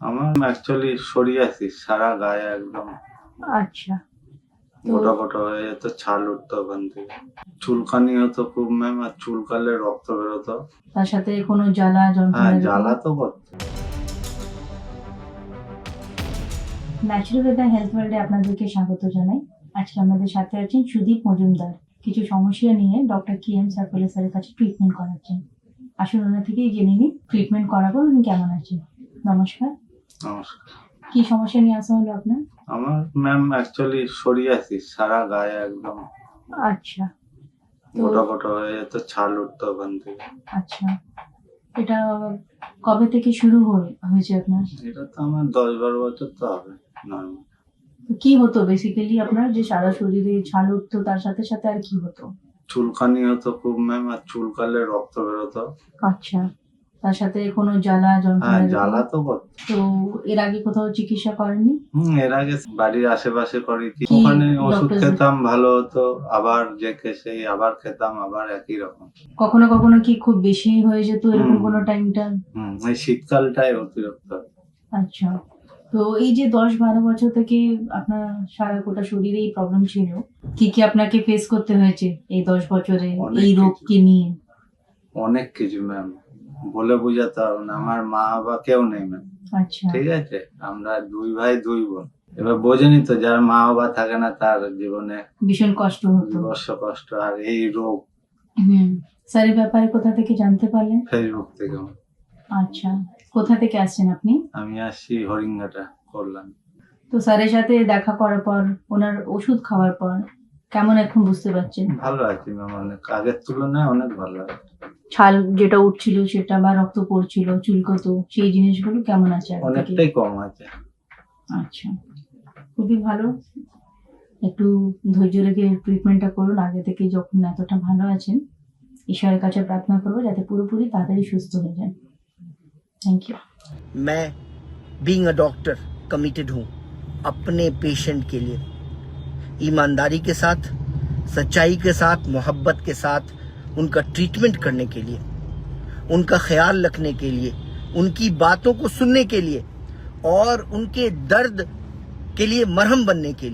আমার actually psoriasis, সারা গায়ে একদম আচ্ছা, তো গোটা গোটা হয়ে যেত, ছাল উঠতো ওখান থেকে, চুলকানি হতো খুব ম্যাম, আর চুলকালে রক্ত বেরোতো। তার সাথে কোনো জ্বালা হ্যাঁ, যন্ত্রণা এরকম? জ্বালা তো করতো। ন্যাচুরাল হেলথ ওয়ার্ল্ডে আপনাদেরকে স্বাগত জানাই। আজকে আমাদের সাথে আছেন সুদীপ মজুমদার। কিছু সমস্যা নিয়ে ডক্টর KM সার্কুলে স্যারের কাছে ট্রিটমেন্ট করাচ্ছেন। আসুন ওনার থেকেই জেনে নিই ট্রিটমেন্ট করাবো উনি কেমন আছেন। নমস্কার, নমস্কার। কি সমস্যা নিয়ে আসা হলো আপনার? আমার ম্যাম অ্যাকচুয়ালি সোরিয়াসিস, সারা গায়ে একদম আচ্ছা, তো গোটা গোটা হয়ে যেত, ছাল উঠতো ওখান থেকে। আচ্ছা, এটা কবে থেকে শুরু হয়েছে আপনার? এটা তো আমার 10-12 বছর তো হবে নর্মাল। তো কি হতো বেসিক্যালি আপনার, যে সারা শরীরে ছাল উঠতো, তার সাথে সাথে আর কি হতো? চুলকানি হতো খুব ম্যাম, আর চুলকালে রক্ত বেরোতো। আচ্ছা, তার সাথে কোনো জ্বালা যন্ত্রণা হ্যাঁ, এরকম? জ্বালা তো করতো। তো এর আগে কোথাও চিকিৎসা করেননি? এর আগে বাড়ির আশেপাশে করেছি, কি ওখানে ওষুধ doctors- খেতাম, ভালো হতো, আবার যে সেই আবার খেতাম, আবার একই রকম। কখনো কখনো কি খুব বেশি হয়ে যেত এরকম হুম। কোনো টাইমটা? এই শীতকালটাই অতিরিক্ত। আচ্ছা, তো এই যে 10-12 বছর থেকে আপনার সারা গোটা শরীরে এই প্রবলেম ছিল, কি কি আপনাকে ফেস করতে হয়েছে এই 10 বছরে অনেক এই কিছু। রোগকে নিয়ে? অনেক কিছু ম্যাম, বলে বোঝাতে হবে না। আমার মা বাবা কেউ নেই ম্যাম, আচ্ছা, ঠিক আছে? আমরা 2 ভাই 2 বোন। এবার বোঝেনি তো, যার মা বাবা থাকে না তার জীবনে ভীষণ কষ্ট হতো। বিভৎস কষ্ট। আর এই রোগ স্যারের ব্যাপারে কোথা থেকে জানতে পারলেন? ফেসবুক থেকে। আচ্ছা, কোথা থেকে আসছেন আপনি? আমি আসছি হরিঙ্গাটা করলাম। তো স্যারের সাথে দেখা করার পর, ওনার ওষুধ খাওয়ার পর কেমন এখন বুঝতে পারছেন? ভালো আছি ম্যাম, অনেক আগের তুলনায় অনেক ভালো আছে। ছাল যেটা উঠছিল সেটা, বা রক্ত পড়ছিল, চুলকতো, সেই জিনিসগুলো কেমন আছে আগে থেকে? অনেকটাই কম আছে। আচ্ছা, খুবই ভালো। একটু ধৈর্য রেখে ট্রিটমেন্টটা করুন। আগে থেকে যখন এতটা ভালো আছেন, ঈশ্বরের কাছে প্রার্থনা করবো যাতে পুরোপুরি তাড়াতাড়ি সুস্থ হয়ে যান। Thank you. मैं बीइंग अ डॉक्टर कमिटेड हूँ अपने पेशेंट के लिए, ईमानदारी के साथ, सच्चाई के साथ, मोहब्बत के साथ उनका ट्रीटमेंट करने के लिए, उनका ख्याल रखने के लिए, उनकी बातों को सुनने के लिए और उनके दर्द के लिए मरहम बनने के लिए।